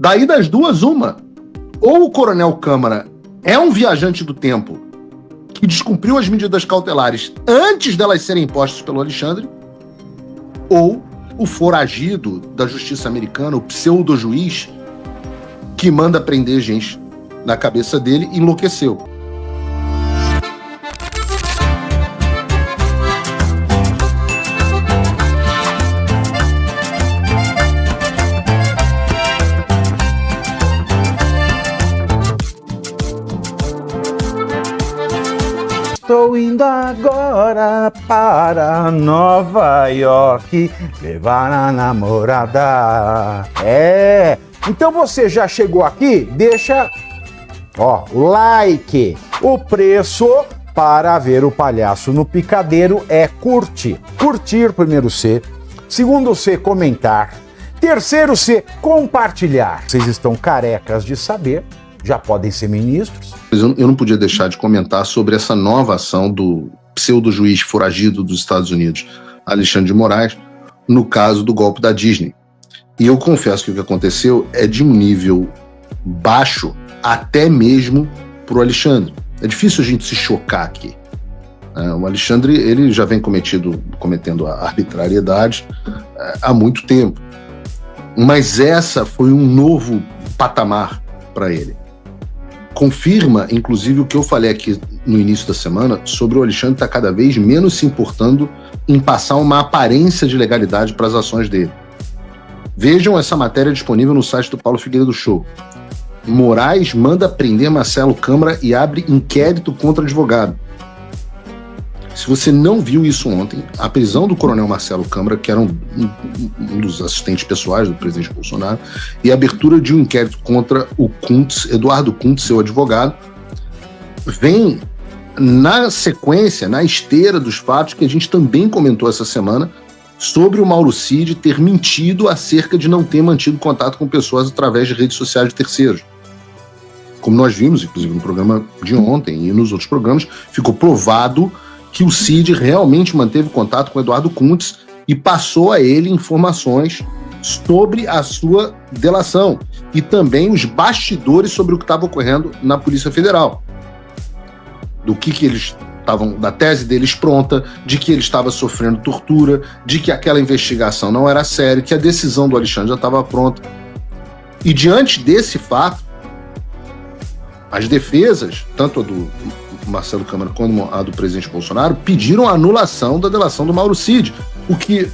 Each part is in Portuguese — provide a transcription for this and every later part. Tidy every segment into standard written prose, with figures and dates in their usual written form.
Daí das duas, uma. Ou o Coronel Câmara é um viajante do tempo que descumpriu as medidas cautelares antes delas serem impostas pelo Alexandre, ou o foragido da justiça americana, o pseudo-juiz, que manda prender gente na cabeça dele, enlouqueceu. Estou indo agora para Nova York levar a namorada. Então você já chegou aqui? Deixa o like. O preço para ver o palhaço no picadeiro é curtir. Curtir, primeiro C. Segundo C, comentar. Terceiro C, compartilhar. Vocês estão carecas de saber, já podem ser ministros. Eu não podia deixar de comentar sobre essa nova ação do pseudo-juiz foragido dos Estados Unidos, Alexandre de Moraes, no caso do golpe da Disney. E eu confesso que o que aconteceu é de um nível baixo, até mesmo para o Alexandre. É difícil a gente se chocar aqui. O Alexandre, ele já vem cometendo arbitrariedade há muito tempo. Mas essa foi um novo patamar para ele. Confirma, inclusive, o que eu falei aqui no início da semana sobre o Alexandre estar cada vez menos se importando em passar uma aparência de legalidade para as ações dele. Vejam essa matéria disponível no site do Paulo Figueiredo Show. Moraes manda prender Marcelo Câmara e abre inquérito contra advogado. Se você não viu isso ontem, a prisão do coronel Marcelo Câmara, que era um dos assistentes pessoais do presidente Bolsonaro, e a abertura de um inquérito contra o Kuntz, Eduardo Kuntz, seu advogado, vem na sequência, na esteira dos fatos que a gente também comentou essa semana sobre o Mauro Cid ter mentido acerca de não ter mantido contato com pessoas através de redes sociais de terceiros. Como nós vimos, inclusive no programa de ontem e nos outros programas, ficou provado que o Cid realmente manteve contato com Eduardo Kuntz e passou a ele informações sobre a sua delação e também os bastidores sobre o que estava ocorrendo na Polícia Federal. Do que eles estavam, da tese deles pronta, de que ele estava sofrendo tortura, de que aquela investigação não era séria, que a decisão do Alexandre já estava pronta. E diante desse fato, as defesas, tanto a do Marcelo Câmara como a do presidente Bolsonaro, pediram a anulação da delação do Mauro Cid, o que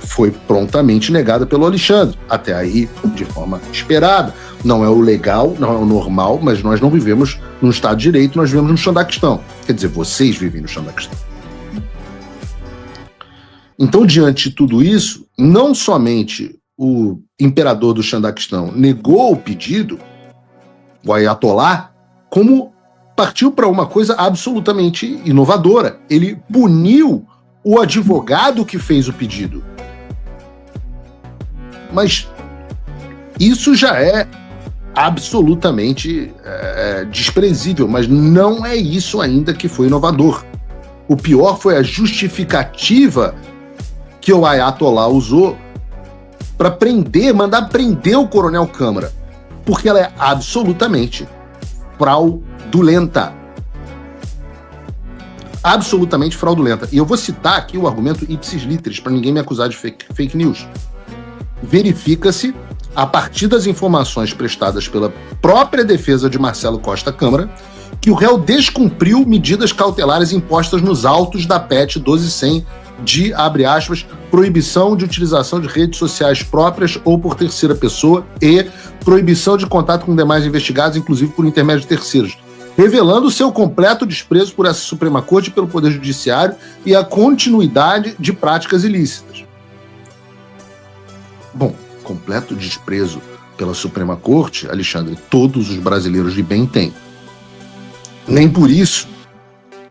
foi prontamente negada pelo Alexandre, até aí de forma esperada. Não é o legal, não é o normal, mas nós não vivemos no Estado de Direito, nós vivemos no Xandaquistão. Quer dizer, vocês vivem no Xandaquistão. Então, diante de tudo isso, não somente o imperador do Xandaquistão negou o pedido, o Ayatollah, como partiu para uma coisa absolutamente inovadora. Ele puniu o advogado que fez o pedido. Mas isso já é absolutamente desprezível, mas não é isso ainda que foi inovador. O pior foi a justificativa que o Ayatollah usou para mandar prender o coronel Câmara, porque ela é absolutamente fraudulenta. Absolutamente fraudulenta. E eu vou citar aqui o argumento ipsis literis, para ninguém me acusar de fake news. Verifica-se, a partir das informações prestadas pela própria defesa de Marcelo Costa Câmara, que o réu descumpriu medidas cautelares impostas nos autos da PEC 12.100 de, abre aspas, proibição de utilização de redes sociais próprias ou por terceira pessoa e proibição de contato com demais investigados, inclusive por intermédio de terceiros, revelando seu completo desprezo por essa Suprema Corte e pelo Poder Judiciário e a continuidade de práticas ilícitas. Bom, completo desprezo pela Suprema Corte, Alexandre, todos os brasileiros de bem têm. Nem por isso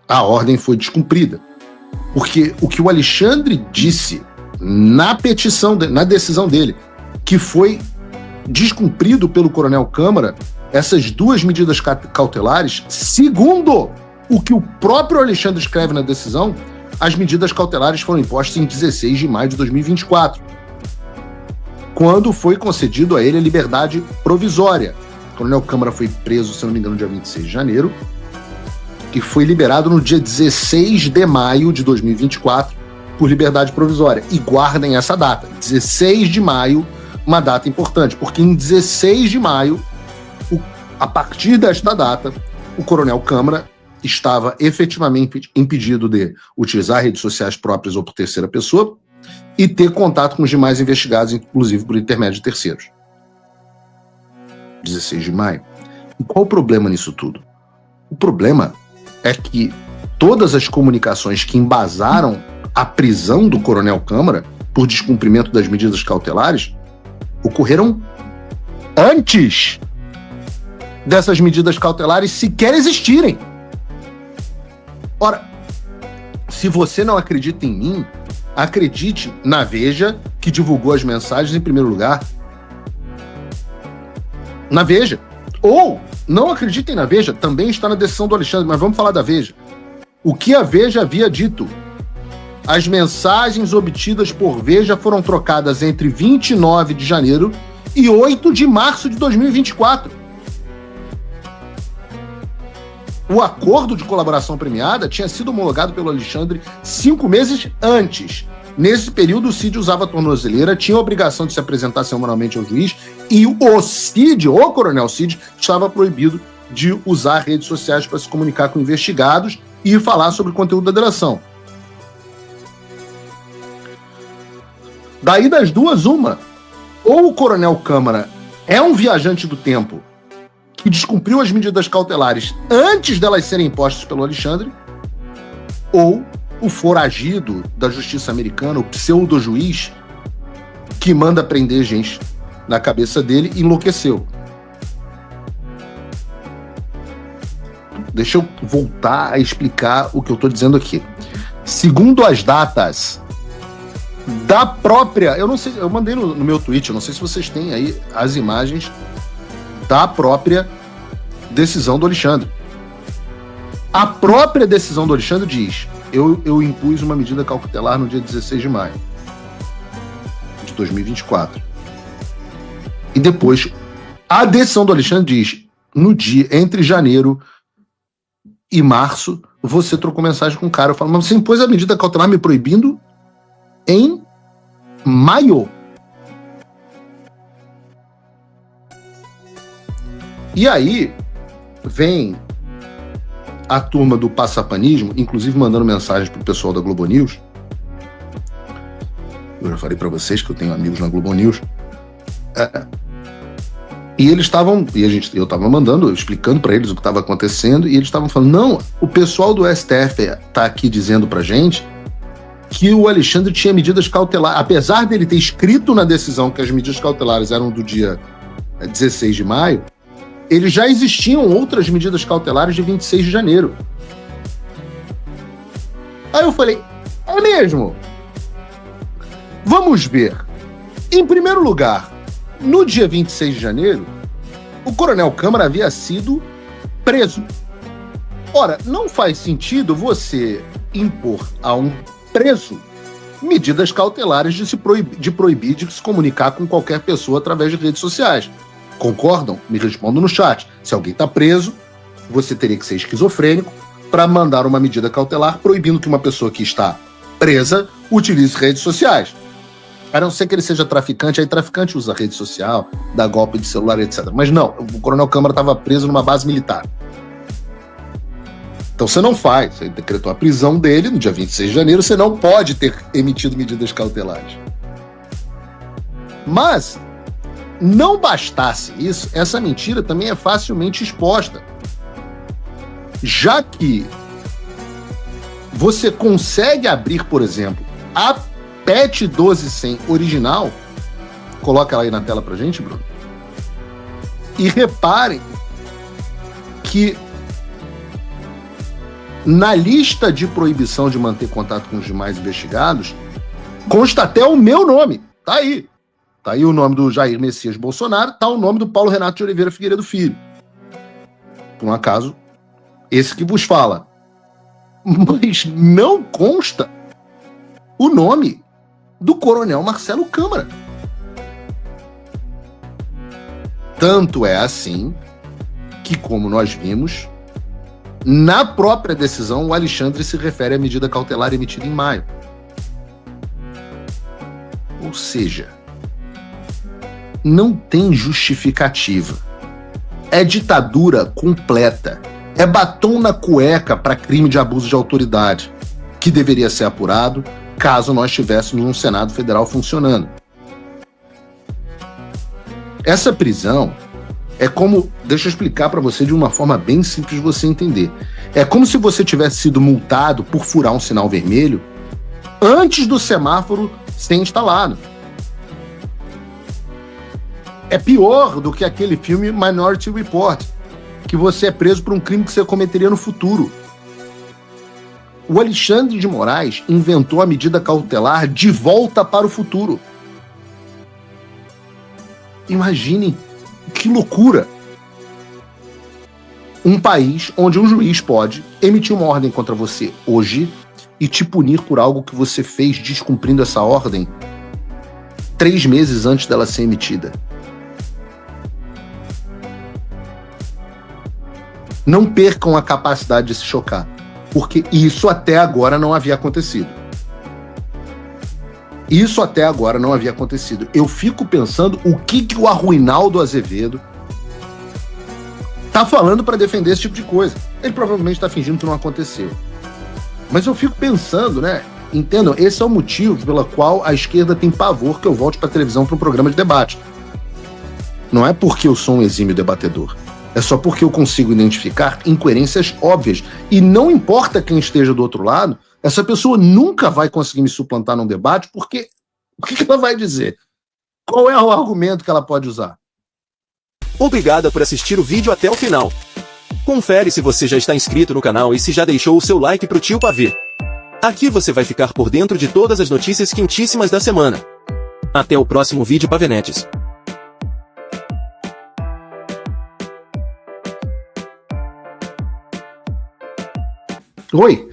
a ordem foi descumprida. Porque o que o Alexandre disse na petição, na decisão dele, que foi descumprido pelo coronel Câmara, essas duas medidas cautelares, segundo o que o próprio Alexandre escreve na decisão, as medidas cautelares foram impostas em 16 de maio de 2024. quando foi concedido a ele a liberdade provisória. O Coronel Câmara foi preso, se não me engano, no dia 26 de janeiro, e foi liberado no dia 16 de maio de 2024 por liberdade provisória. E guardem essa data, 16 de maio, uma data importante, porque em 16 de maio, a partir desta data, o Coronel Câmara estava efetivamente impedido de utilizar redes sociais próprias ou por terceira pessoa e ter contato com os demais investigados, inclusive por intermédio de terceiros. 16 de maio. E qual o problema nisso tudo? O problema é que todas as comunicações que embasaram a prisão do Coronel Câmara por descumprimento das medidas cautelares ocorreram antes dessas medidas cautelares sequer existirem. Ora, se você não acredita em mim, acredite na Veja, que divulgou as mensagens em primeiro lugar. Na Veja. Ou, não acreditem na Veja, também está na decisão do Alexandre, mas vamos falar da Veja. O que a Veja havia dito? As mensagens obtidas por Veja foram trocadas entre 29 de janeiro e 8 de março de 2024. O acordo de colaboração premiada tinha sido homologado pelo Alexandre 5 meses antes. Nesse período, o Cid usava a tornozeleira, tinha a obrigação de se apresentar semanalmente ao juiz, e o Cid, o Coronel Cid, estava proibido de usar redes sociais para se comunicar com investigados e falar sobre o conteúdo da delação. Daí das duas, uma. Ou o Coronel Câmara é um viajante do tempo que descumpriu as medidas cautelares antes delas serem impostas pelo Alexandre, ou o foragido da justiça americana, o pseudo-juiz, que manda prender gente na cabeça dele, enlouqueceu. Deixa eu voltar a explicar o que eu estou dizendo aqui. Segundo as datas da própria... Eu não sei, eu mandei no meu tweet, eu não sei se vocês têm aí as imagens da própria decisão do Alexandre. A própria decisão do Alexandre diz: eu impus uma medida cautelar no dia 16 de maio de 2024. E depois, a decisão do Alexandre diz: no dia entre janeiro e março, você trocou mensagem com o cara. Eu falo: mas você impôs a medida cautelar me proibindo em maio. E aí vem a turma do passapanismo, inclusive mandando mensagens pro pessoal da Globo News. Eu já falei para vocês que eu tenho amigos na Globo News. E eles estavam, eu estava mandando, explicando para eles o que estava acontecendo, e eles estavam falando: não, o pessoal do STF tá aqui dizendo pra gente que o Alexandre tinha medidas cautelares, apesar dele ter escrito na decisão que as medidas cautelares eram do dia 16 de maio, eles já existiam outras medidas cautelares de 26 de janeiro. Aí eu falei: é mesmo? Vamos ver. Em primeiro lugar, no dia 26 de janeiro, o Coronel Câmara havia sido preso. Ora, não faz sentido você impor a um preso medidas cautelares de proibir de se comunicar com qualquer pessoa através de redes sociais. Concordam? Me respondam no chat. Se alguém está preso, você teria que ser esquizofrênico para mandar uma medida cautelar proibindo que uma pessoa que está presa utilize redes sociais. A não ser que ele seja traficante, aí traficante usa rede social, dá golpe de celular, etc. Mas não, o Coronel Câmara estava preso numa base militar. Então você não faz, você decretou a prisão dele no dia 26 de janeiro, você não pode ter emitido medidas cautelares. Mas, não bastasse isso, essa mentira também é facilmente exposta. Já que você consegue abrir, por exemplo, a PET 1200 original, coloca ela aí na tela pra gente, Bruno, e reparem que na lista de proibição de manter contato com os demais investigados, consta até o meu nome, tá aí. Tá aí o nome do Jair Messias Bolsonaro, tá o nome do Paulo Renato de Oliveira Figueiredo Filho. Por um acaso, esse que vos fala. Mas não consta o nome do Coronel Marcelo Câmara. Tanto é assim que, como nós vimos, na própria decisão, o Alexandre se refere à medida cautelar emitida em maio. Ou seja, não tem justificativa. É ditadura completa. É batom na cueca para crime de abuso de autoridade, que deveria ser apurado caso nós tivéssemos um Senado Federal funcionando. Essa prisão é como, deixa eu explicar para você de uma forma bem simples de você entender. É como se você tivesse sido multado por furar um sinal vermelho antes do semáforo ser instalado. É pior do que aquele filme Minority Report, que você é preso por um crime que você cometeria no futuro. O Alexandre de Moraes inventou a medida cautelar de volta para o futuro. Imaginem que loucura! Um país onde um juiz pode emitir uma ordem contra você hoje e te punir por algo que você fez descumprindo essa ordem 3 meses antes dela ser emitida. Não percam a capacidade de se chocar, porque isso até agora não havia acontecido. Isso até agora não havia acontecido. Eu fico pensando o que o Arruinaldo Azevedo tá falando para defender esse tipo de coisa. Ele provavelmente está fingindo que não aconteceu. Mas eu fico pensando, né? Entendam, esse é o motivo pelo qual a esquerda tem pavor que eu volte para a televisão para um programa de debate. Não é porque eu sou um exímio debatedor. É só porque eu consigo identificar incoerências óbvias. E não importa quem esteja do outro lado, essa pessoa nunca vai conseguir me suplantar num debate, porque o que ela vai dizer? Qual é o argumento que ela pode usar? Obrigada por assistir o vídeo até o final. Confere se você já está inscrito no canal e se já deixou o seu like pro tio Pavê. Aqui você vai ficar por dentro de todas as notícias quentíssimas da semana. Até o próximo vídeo, Pavenetes. Oi!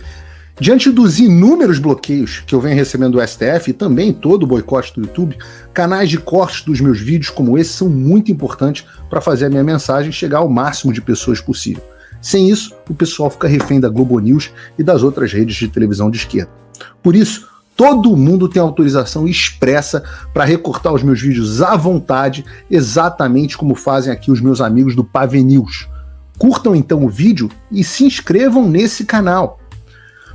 Diante dos inúmeros bloqueios que eu venho recebendo do STF e também todo o boicote do YouTube, canais de cortes dos meus vídeos como esse são muito importantes para fazer a minha mensagem chegar ao máximo de pessoas possível. Sem isso, o pessoal fica refém da Globo News e das outras redes de televisão de esquerda. Por isso, todo mundo tem autorização expressa para recortar os meus vídeos à vontade, exatamente como fazem aqui os meus amigos do Pavê News. Curtam então o vídeo e se inscrevam nesse canal.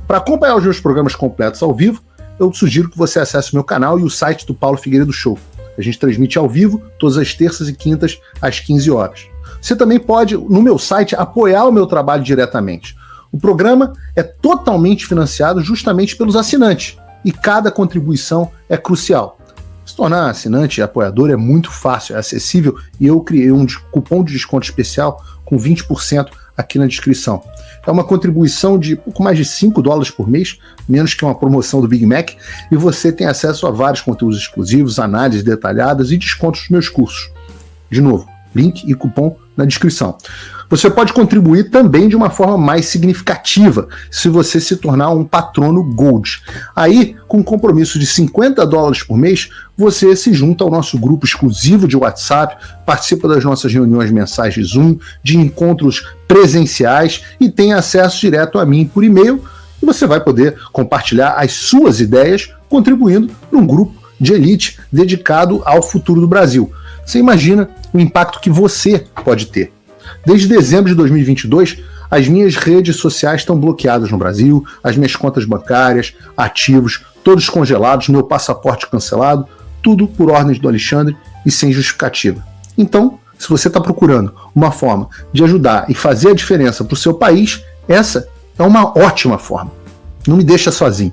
Para acompanhar os meus programas completos ao vivo, eu sugiro que você acesse o meu canal e o site do Paulo Figueiredo Show. A gente transmite ao vivo todas as terças e quintas às 15 horas. Você também pode, no meu site, apoiar o meu trabalho diretamente. O programa é totalmente financiado justamente pelos assinantes e cada contribuição é crucial. Se tornar assinante e apoiador é muito fácil, é acessível e eu criei um cupom de desconto especial com 20% aqui na descrição. É uma contribuição de pouco mais de $5 por mês, menos que uma promoção do Big Mac, e você tem acesso a vários conteúdos exclusivos, análises detalhadas e descontos dos meus cursos. De novo, link e cupom na descrição. Você pode contribuir também de uma forma mais significativa se você se tornar um patrono Gold. Aí, com um compromisso de $50 por mês, você se junta ao nosso grupo exclusivo de WhatsApp, participa das nossas reuniões mensais de Zoom, de encontros presenciais e tem acesso direto a mim por e-mail. E você vai poder compartilhar as suas ideias contribuindo para um grupo de elite dedicado ao futuro do Brasil. Você imagina o impacto que você pode ter. Desde dezembro de 2022, as minhas redes sociais estão bloqueadas no Brasil, as minhas contas bancárias, ativos, todos congelados, meu passaporte cancelado, tudo por ordens do Alexandre e sem justificativa. Então, se você está procurando uma forma de ajudar e fazer a diferença para o seu país, essa é uma ótima forma. Não me deixa sozinho.